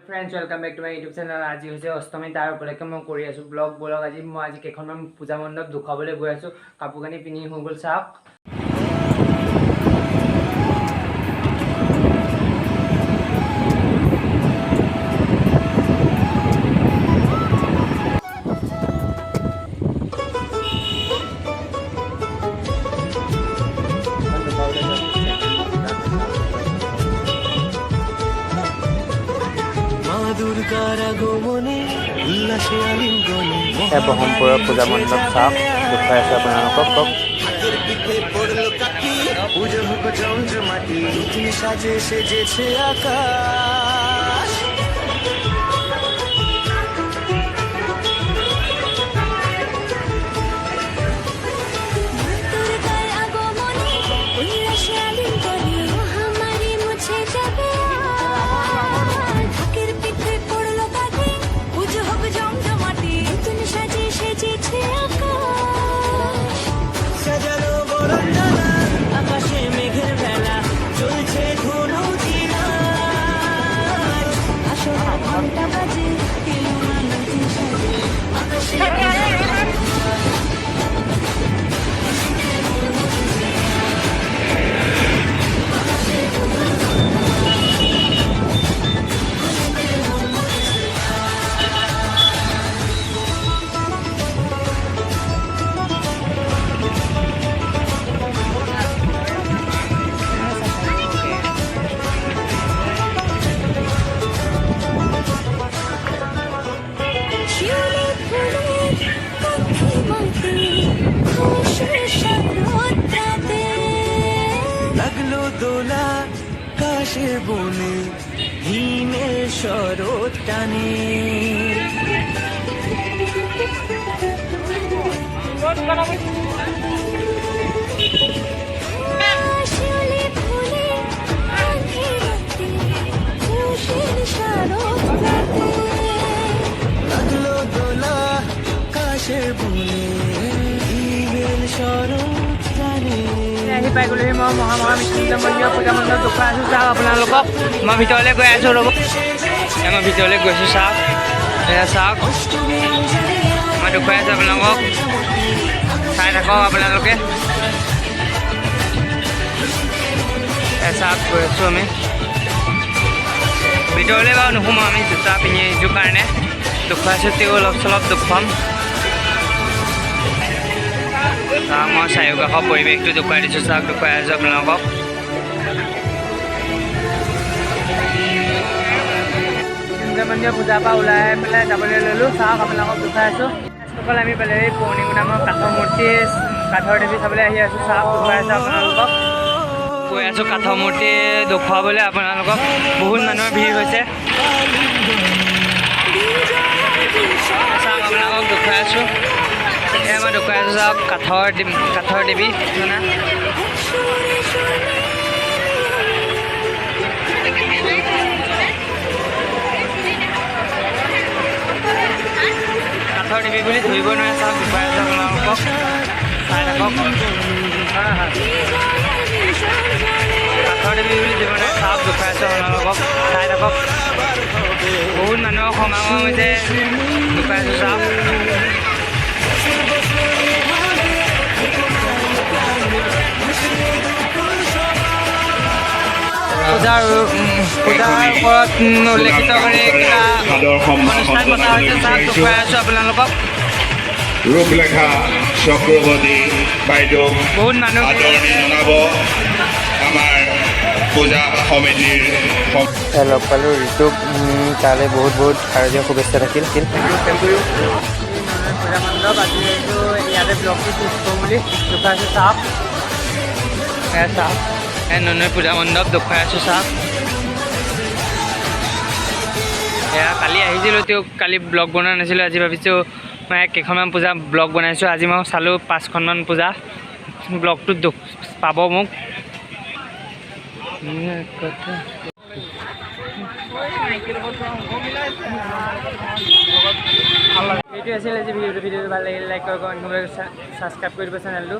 Friends, welcome back to my YouTube channel. আজি হৈছে অষ্টমী তাৰ উপলক্ষে মই কৰি আছো ব্লগ আজি মই কেইখনমান পূজা মণ্ডপ দুখাবলৈ গৈ আছো কাপোৰ কানি পিনি হৈ গল চাওক ব্ৰহ্মপুৰৰ পূজা মণ্ডপ চাওক দেখুৱাই আছে আপোনালোকক সাজে সেজেছে আকাশ দোলা কাশে বনে হিমের শরৎ টানে লাগলো দোলা কাশে বনে হিমের শরৎ টানে আহি পাই গ'লোহি মই মহামৃত্যুঞ্জয় মন্দিৰৰ পূজা মণ্ডপ দেখুৱাই আছোঁ চাওক আপোনালোকক মই ভিতৰলৈ গৈ আছোঁ ৰ'ব মই ভিতৰলৈ গৈছোঁ চাওক এয়া চাওক মই দেখুৱাই আছোঁ আপোনালোকক চাই থাকক আপোনালোকে এয়া চাওক গৈ আছোঁ আমি ভিতৰলৈ বাৰু নোসোমাওঁ আমি জোতা পিন্ধি আহিছোঁ কাৰণে দেখুৱাইছোঁ তেওঁ অলপ চলপ দেখুৱাম মই চাৰিওকাষৰ পৰিৱেশটো দেখুৱাই দিছোঁ চাওক দেখুৱাই আছোঁ আপোনালোকক মৃত্যুঞ্জয় মন্দিৰৰ পূজাৰ পৰা ওলাই পেলাই যাবলৈ ল'লোঁ চাওক আপোনালোকক দেখুৱাই আছোঁ অকল আমি পেলাই এই পৌৰ্ণিমা নামৰ কাঠৰ মূৰ্তি কাঠৰ দেৱী চাবলৈ আহি আছোঁ চাওক দেখুৱাই আছোঁ আপোনালোকক গৈ আছোঁ কাঠৰ মূৰ্তি দেখুৱাবলৈ আপোনালোকক বহুত মানুহৰ ভিৰ হৈছে চাওক আপোনালোকক দেখুৱাই আছোঁ এয়া মই দেখুৱাই আছোঁ চাওক কাঠৰ দেৱী জানা কাঠৰ দেৱী বুলি ধৰিব নোৱাৰে চাওক দেখুৱাই আছোঁ আপোনালোকক চাই থাকক কাঠৰ দেৱী বুলি ধৰিব নোৱাৰে চাওক দেখুৱাই আছোঁ আপোনালোকক চাই থাকক বহুত মানুহৰ সমাগম হৈছে দেখুৱাই আছোঁ চাওক পূজাৰ ওপৰত উল্লেখিত কৰি কিবা অনুষ্ঠান পতা হৈছে চাওক দেখুৱাই আছোঁ আপোনালোকক ৰূপলেখা চক্ৰৱৰ্তী বাইদেউ বহুত মানুহ জনাব আমাৰ পূজা সমিতিৰ লগ পালোঁ ঋতুক তালৈ বহুত বহুত শাৰদীয় শুভেচ্ছা থাকিল পূজা মণ্ডপ আজি এইটো ইয়াতে ব্লগটো শেষ কৰোঁ বুলি দেখুৱাই আছোঁ চাওক এয়া চাওক নৈ পূজা মণ্ডপ দেখুৱাই আছোঁ চাওক এয়া কালি আহিছিলোঁ তেওঁ কালি ব্লগ বনোৱা নাছিলোঁ আজি ভাবিছোঁ মই কেইখনমান পূজা ব্লগ বনাইছোঁ আজি মই চালোঁ 5খনমান পূজা ব্লগটোত পাব মোক এইটোৱে আছিলে আজি ভিডিঅ'টো ভাল লাগিলে লাইক কৰক, সাবস্ক্ৰাইব কৰিব চেনেলটো।